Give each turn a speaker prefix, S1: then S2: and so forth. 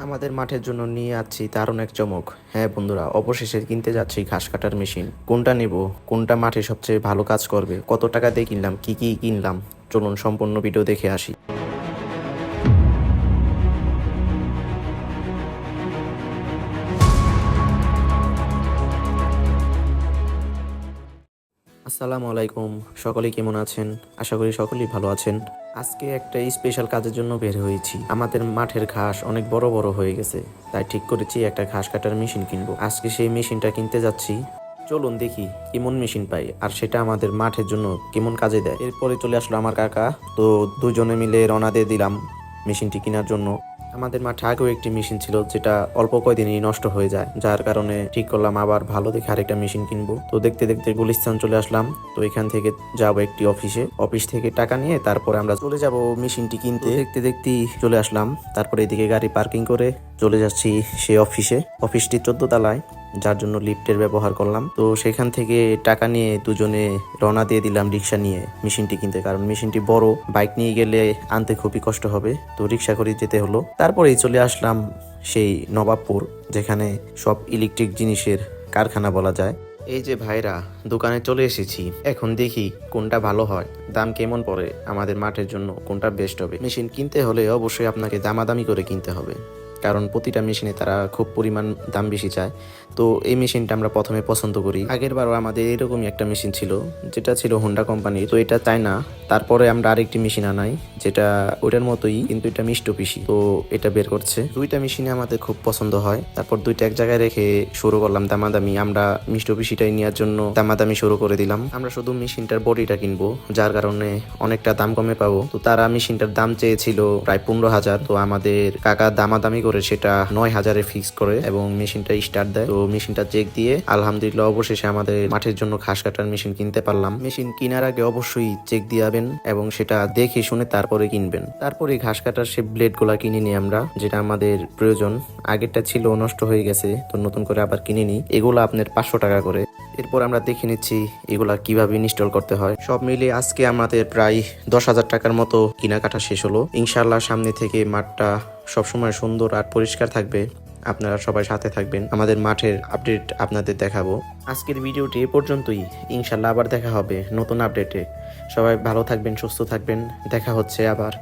S1: আমাদের মাঠের জন্য নিয়ে যাচ্ছি দারুণ এক চমক। হ্যাঁ বন্ধুরা, অবশেষে কিনতে যাচ্ছি ঘাস কাটার মেশিন। কোনটা নেব, কোনটা মাঠে সবচেয়ে ভালো কাজ করবে, কত টাকা দিয়ে কিনলাম, কি কি কিনলাম, চলুন সম্পূর্ণ ভিডিও দেখে আসি। আসসালামু আলাইকুম, সকলেই কেমন আছেন? আশা করি সকলেই ভালো আছেন। আজকে একটা স্পেশাল কাজের জন্য বের হয়েছি। আমাদের মাঠের ঘাস অনেক বড় বড় হয়ে গেছে, তাই ঠিক করেছি একটা ঘাস কাটার মেশিন কিনবো। আজকে সেই মেশিনটা কিনতে যাচ্ছি। চলুন দেখি কেমন মেশিন পাই, আর সেটা আমাদের মাঠের জন্য কেমন কাজে দেয়। এরপরে চলে আসলো আমার কাকা, তো দুজনে মিলে রওনা দিয়ে দিলাম মেশিনটি কেনার জন্য। আমাদের মাঠে আগেও একটি মেশিন ছিল, যেটা অল্প কয়দিনই নষ্ট হয়ে যায়, যার কারণে ঠিক করলাম আবার ভালো দেখে আরেকটা মেশিন কিনবো। তো দেখতে দেখতে গুলিস্তান চলে আসলাম। তো এখান থেকে যাব একটি অফিসে, অফিস থেকে টাকা নিয়ে তারপরে আমরা চলে যাব মেশিনটি কিনতে। দেখতে দেখতেই চলে আসলাম। তারপরে এদিকে গাড়ি পার্কিং করে চলে যাচ্ছি সেই অফিসে। অফিসটি 14 তলায়, যার জন্য লিফটের ব্যবহার করলাম। তো সেখান থেকে টাকা নিয়ে দুজনে রওনা দিয়ে দিলাম রিক্সা নিয়ে মেশিনটি কিনতে, কারণ মেশিনটি বড়, বাইক নিয়ে গেলে আনতে খুবই কষ্ট হবে। তো রিক্সা করে যেতে হলো। তারপরেই চলে আসলাম সেই নবাবপুর, যেখানে সব ইলেকট্রিক জিনিসের কারখানা বলা যায়। এই যে ভাইরা, দোকানে চলে এসেছি। এখন দেখি কোনটা ভালো হয়, দাম কেমন পড়ে আমাদের মাঠের জন্য, কোনটা বেস্ট হবে। মেশিন কিনতে হলে অবশ্যই আপনাকে দামাদামি করে কিনতে হবে, কারণ প্রতিটা মেশিনে তারা খুব পরিমাণ দাম বেশি চায়। তো এই মেশিনটা আমরা প্রথমে পছন্দ করি। আগের বারও আমাদের এরকমই একটা মেশিন ছিল, যেটা ছিল হোন্ডা কোম্পানির। তো এটা চাই না। তারপরে আমরা আরেকটি মেশিন আনাই, যেটা ওইটার মতোই, কিন্তু এটা মিষ্ট পিসি। তো এটা বের করছে। দুইটা মেশিনে আমাদের খুব পছন্দ হয়। তারপর দুইটা এক জায়গায় রেখে শুরু করলাম দামাদামি। আমরা মিষ্ট পিসিটাই নেওয়ার জন্য দামাদামি শুরু করে দিলাম। আমরা শুধু মেশিনটার বডিটা কিনবো, যার কারণে অনেকটা দাম কমে পাবো। তো তারা মেশিনটার দাম চেয়েছিল প্রায় 15,000। তো আমাদের কাকা দামাদামি করে সেটা 9,000-এ ফিক্স করে এবং মেশিনটা স্টার্ট দেয়। তো মেশিনটা চেক দিয়ে আলহামদুলিল্লাহ অবশেষে আমাদের মাঠের জন্য ঘাস কাটার মেশিন কিনতে পারলাম। মেশিন কেনার আগে অবশ্যই চেক দিয়াবেন এবং সেটা দেখে শুনে তারপরে কিনবেন। তারপরে ঘাস কাটার সে ব্লেড গুলা কিনে নিই আমরা, যেটা আমাদের প্রয়োজন। আগেরটা ছিল নষ্ট হয়ে গেছে, তো নতুন করে আবার কিনে নিই। এগুলো আপনার 500 টাকা করে। এরপর আমরা দেখে নিচ্ছি এগুলা কিভাবে ইনস্টল করতে হয়। সব মিলিয়ে আজকে আমাদের প্রায় 10,000 টাকার মতো কেনাকাটা শেষ হলো। ইনশাল্লাহ সামনে থেকে মাঠটা সবসময় সুন্দর আর পরিষ্কার থাকবে। আপনারা সবাই সাথে থাকবেন, আমাদের মাঠের আপডেট আপনাদের দেখাবো। আজকের ভিডিওটি এ পর্যন্তই। ইনশাল্লাহ আবার দেখা হবে নতুন আপডেটে। সবাই ভালো থাকবেন, সুস্থ থাকবেন। দেখা হচ্ছে আবার।